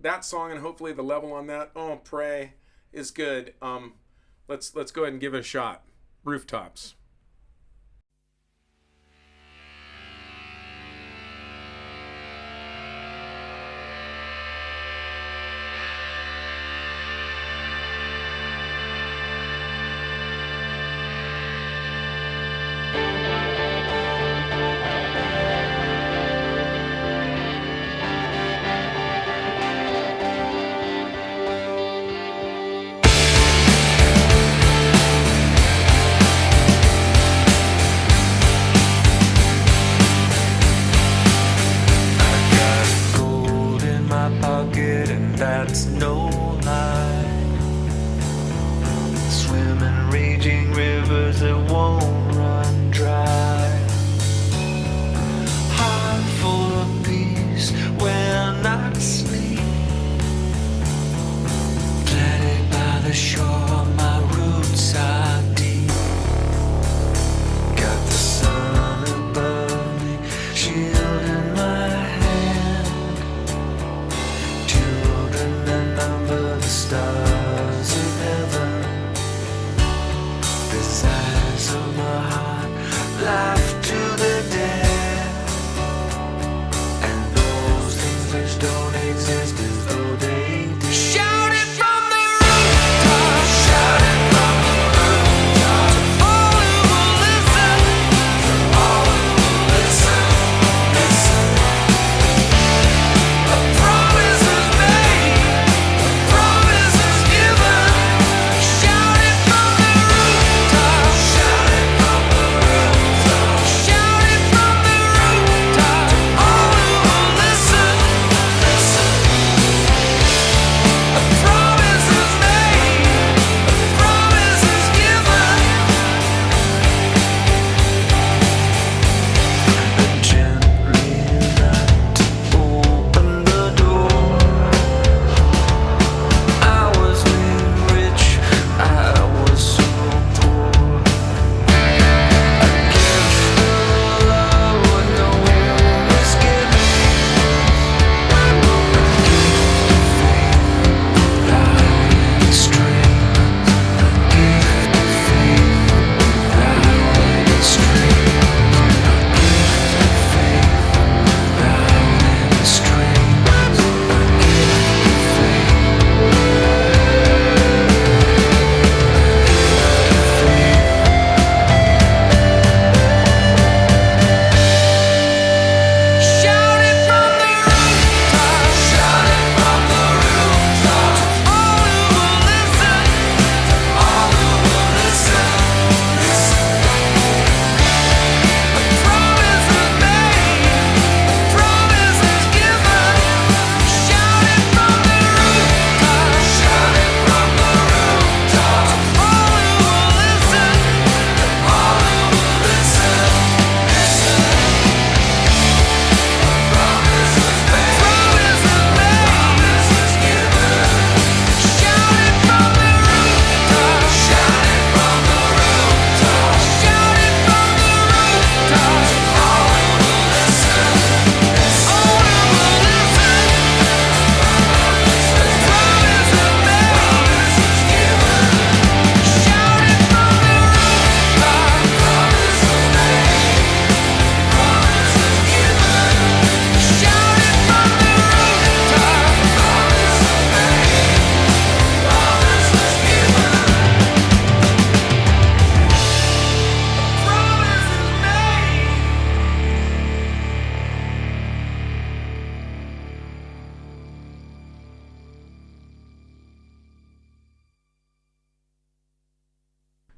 that song, and hopefully the level on that, oh, pray, is good. Let's go ahead and give it a shot. Rooftops.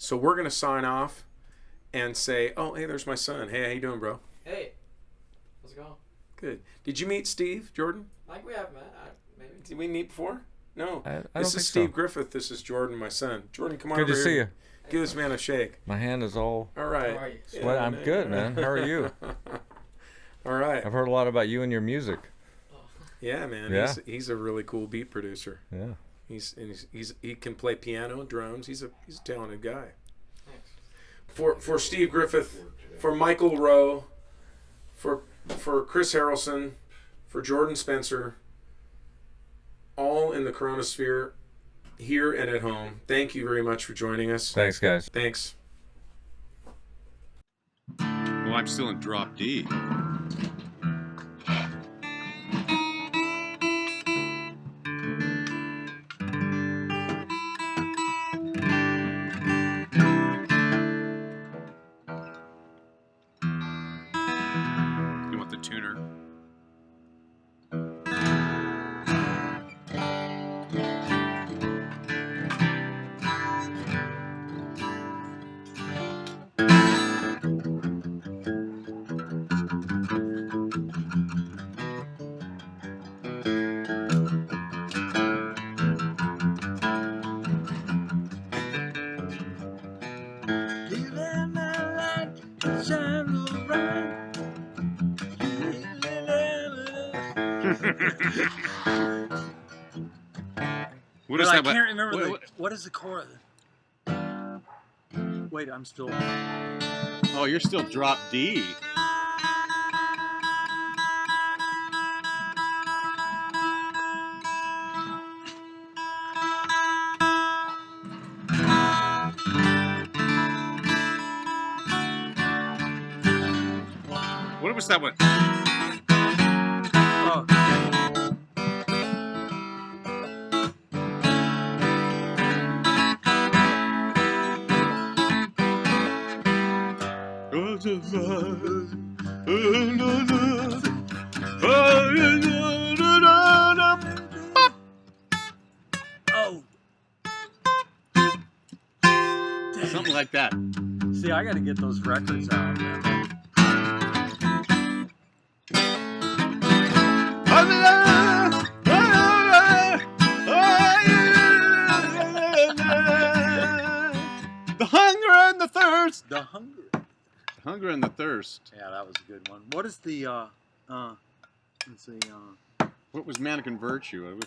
So we're gonna sign off and say, "Oh, hey, there's my son. Hey, how you doing, bro? Hey, how's it going? Good. Did you meet Steve Jordan? I think we have met. Maybe. Did we meet before? No. I don't This think is Steve so. Griffith. This is Jordan, my son. Jordan, come on Good over to here. see you. Give this man a shake. My hand is all. All right. How are you? Well, I'm good, man. How are you? All right. I've heard a lot about you and your music. Yeah, man. Yeah. He's a really cool beat producer. Yeah. He can play piano, drums. He's a talented guy. Thanks. For Steve Griffith, for Michael Rowe, for Chris Harrelson, for Jordan Spencer, all in the CoROEnosphere, here and at home. Thank you very much for joining us. Thanks, guys. Thanks. Well, I'm still in drop D. You want the tuner? What But is I that? can't remember what- what is the chorus. Wait, I'm still. Oh, you're still drop D. What was that one? Oh, oh. Something like that. See, I got to get those records out, man. The hunger and the thirst. The hunger. The hunger and the thirst. Yeah, that was a good one. What is the let's see, What was Mannequin Virtue? It was-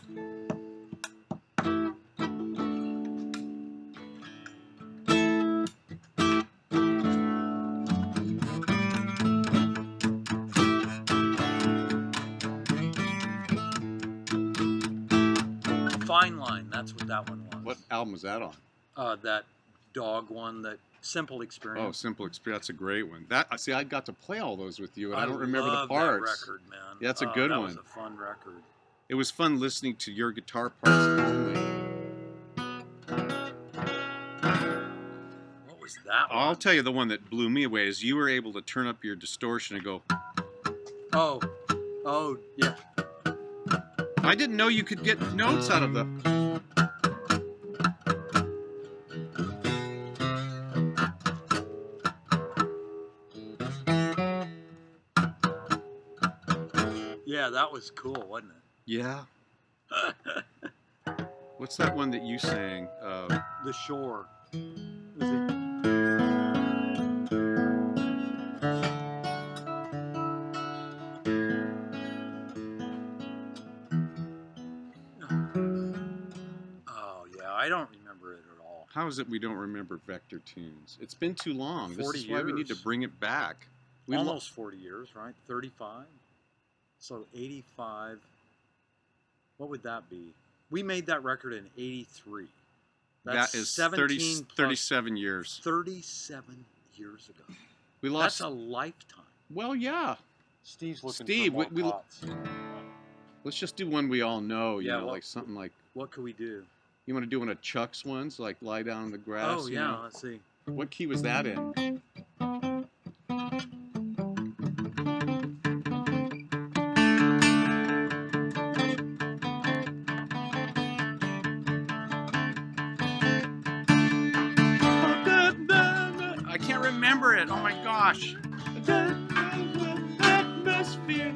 Fine Line. That's what that one was. What album was that on? That dog one, that Simple Experience. Oh, Simple Experience. That's a great one. That see, I got to play all those with you, and I don't love remember the parts. That record, man. Yeah, that's a good that one. was a fun record. It was fun listening to your guitar parts only. What was that one? I'll tell you the one that blew me away is you were able to turn up your distortion and go. Oh, yeah. I didn't know you could get notes out of the. Yeah, that was cool, wasn't Yeah. it? What's that one that you sang? The Shore. Was it? Oh, yeah, I don't remember it at all. How is it we don't remember Vector tunes? It's been too long. 40 This is why we need to years. bring it back. We Almost 40 years, right? 35? So 85. What would that be? We made that record in 83. That's that is 17 plus 37 years. 37 years ago. We lost. That's a lifetime. Well, yeah. Steve's looking Steve, for more pots. Let's just do one we all know. You Yeah, know, what- like something like. What could we do? You want to do one of Chuck's ones, like Lie Down in the Grass? Oh, you yeah, know? let's see. What key was that in? it. Oh my gosh. Atmosphere.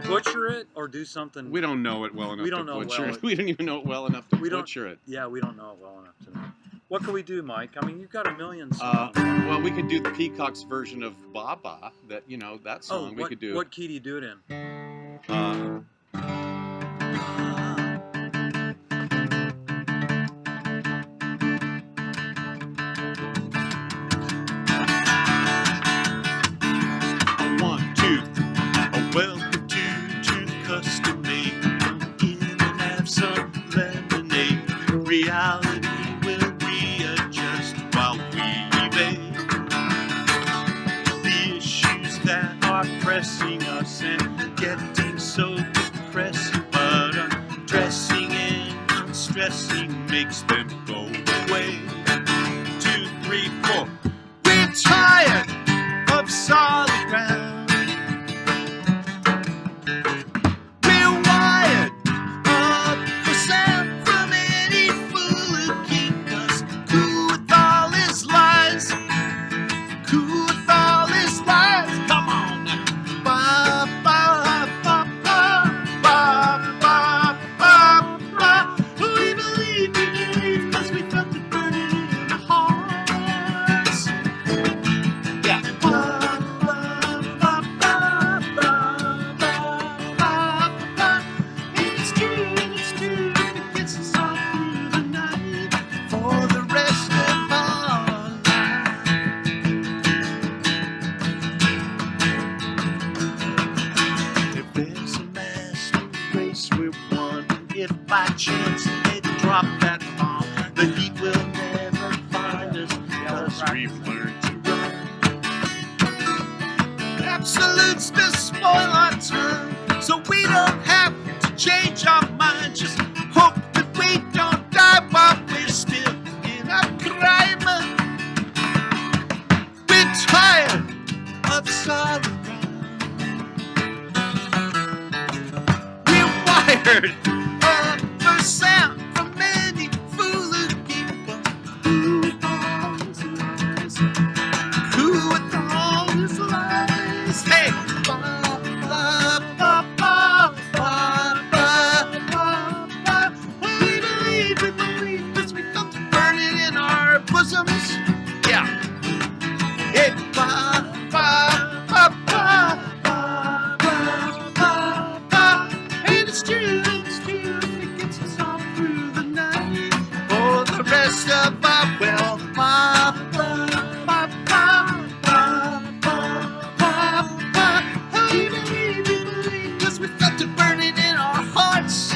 Butcher it or do something. We don't know it well enough to butcher it. We don't even know it well enough to butcher it. Yeah, we don't know it well enough to know. What can we do, Mike? I mean, you've got a million songs. Well, we could do the Peacock's version of Baba. That that song we could do. What key do you do it in? Welcome to Custom Made. Come in and have some lemonade. Reality will readjust while we evade the issues that are pressing us and getting so depressing. But undressing and unstressing makes them go away. 2, 3, 4. We're tired of solid ground. By chance they drop that bomb, the heat will never find us because we've learned to run. Absolutes to spoil our time, so we don't have to change our mind. Just hope that we don't die while we're still in our prime. We're tired of solid ground. We're wired sound from many foolish people who with all his lies. Hey, ba ba ba ba ba ba ba ba. We believe, cause we felt it burning in our bosoms. Yeah. Hey, ba ba ba ba ba ba ba ba. And it's true. The rest of our well, we believe, cause we felt it burning in our hearts.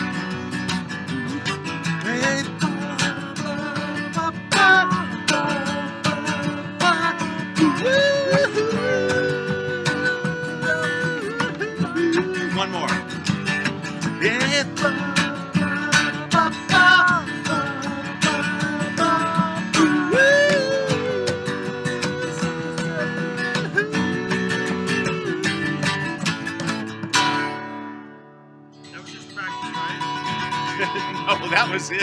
One more. Yeah. No, that was it.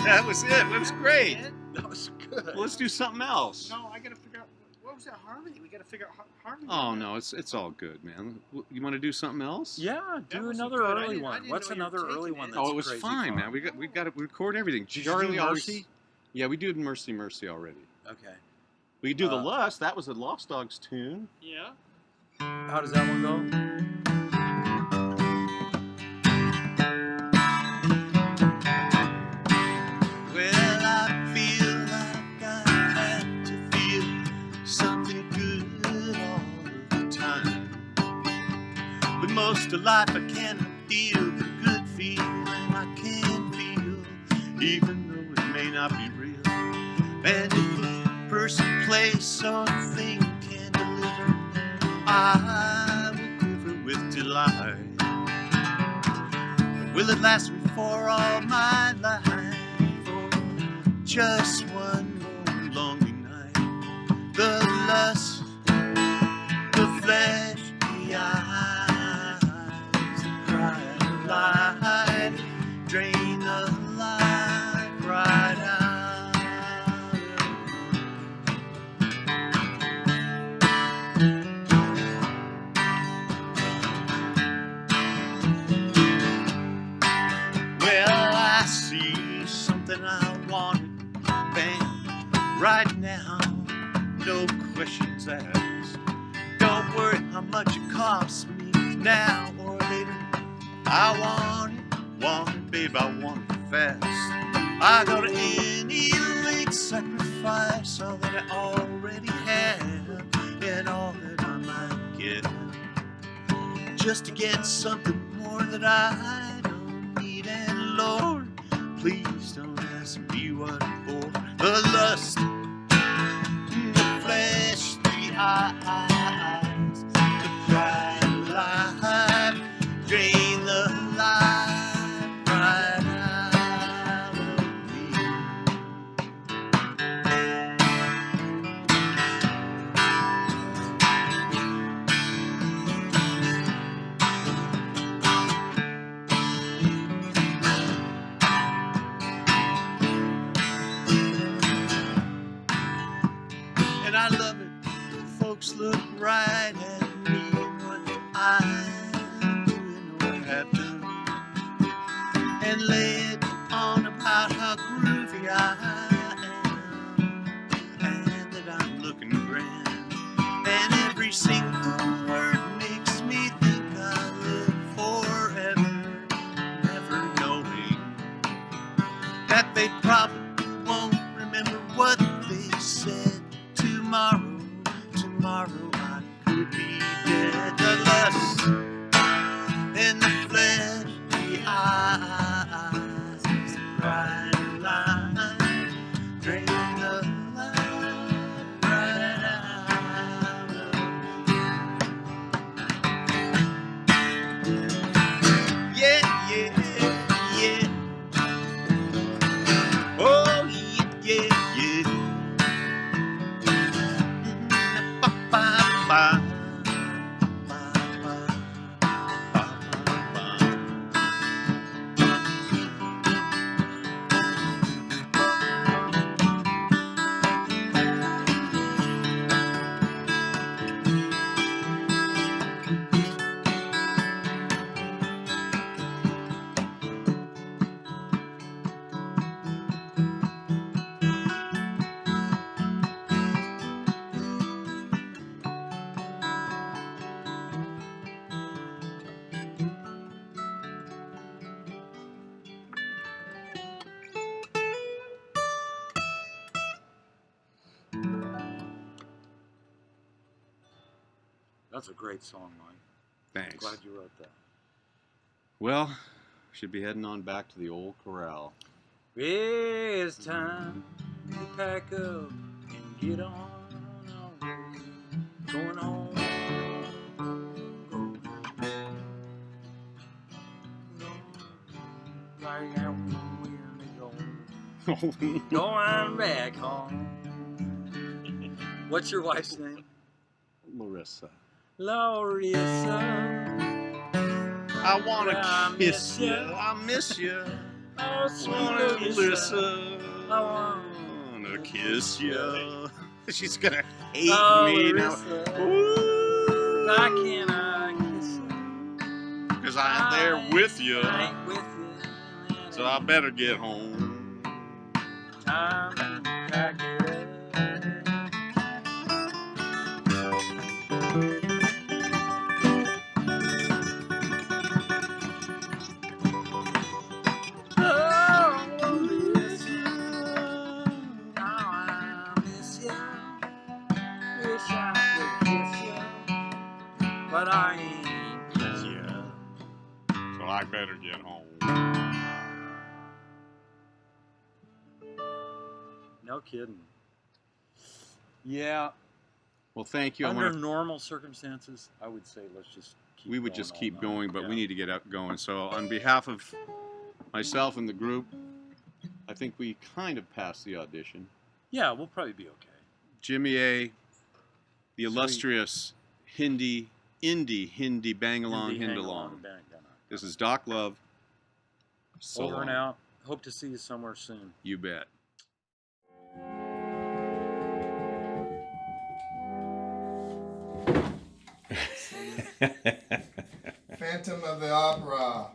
That was it. It was great. That was good. Well, let's do something else. No, I gotta figure out what was that harmony. We gotta figure out harmony. Oh no, it's all good, man. You want to do something else? Yeah, do another early one. What's another early one? Oh, it was fine, man. We got to record everything. Charlie Mercy? Yeah, we did Mercy Mercy already. Okay. We do the Lust. That was a Lost Dogs tune. Yeah. How does that one go? Most of life I cannot feel the good feeling I can feel, even though it may not be real. And it was person, place, or thing can deliver, I will quiver with delight. But will it last me for all my life, or just one more lonely night? The lust, the flesh, the eyes, the pride of life, drain the life right out of me. Well, I see something I wanted, bam, right now, no questions asked. Don't worry how much it costs me now or later. I want it, babe, I want it fast. I go to any length, sacrifice all that I already have and all that I might get, just to get something more that I don't need. And Lord, please don't ask me what for. The lust, the flesh, the eyes, the pride of life, drain the life right out of me. And I love it when folks look right at me and what I'm doing or have done, and lay it on about how groovy I am, and that I'm looking grand. And every single word makes me think I'll live forever, never knowing that they probably won't remember what they said. Tomorrow I could be dead. The lust and the flesh, the eyes, the pride of life, drain the life right out of me. Yeah, yeah, yeah. Oh, yeah, yeah, yeah. That's a great song, Mike. Thanks. Glad you wrote that. Well, should be heading on back to the old corral. It's time to pack up and get on our way. Going home. Right now we're going. Going back home. What's your wife's name? Larissa. Larissa. I want I to kiss miss you. ya. I miss you. Oh, sweet Larissa. I want to kiss you. She's going to hate Oh, me Larissa. now. Ooh. Why can't I kiss you? Because I'm there with you. I ain't with you. So I better get home. Time to pack it up. But I ain't with you. So I better get home. No kidding. Yeah. Well, thank you. I Under want to. normal circumstances, I would say let's just keep We would going just all keep night. going, but Yeah. we need to get up going. So, on behalf of myself and the group, I think we kind of passed the audition. Yeah, we'll probably be okay. Jimmy A, the Sweet. illustrious indie Bangalong Hindi Hindalong. Hang-along. This is Doc Love. So Over and long. out. Hope to see you somewhere soon. You bet. Phantom of the Opera.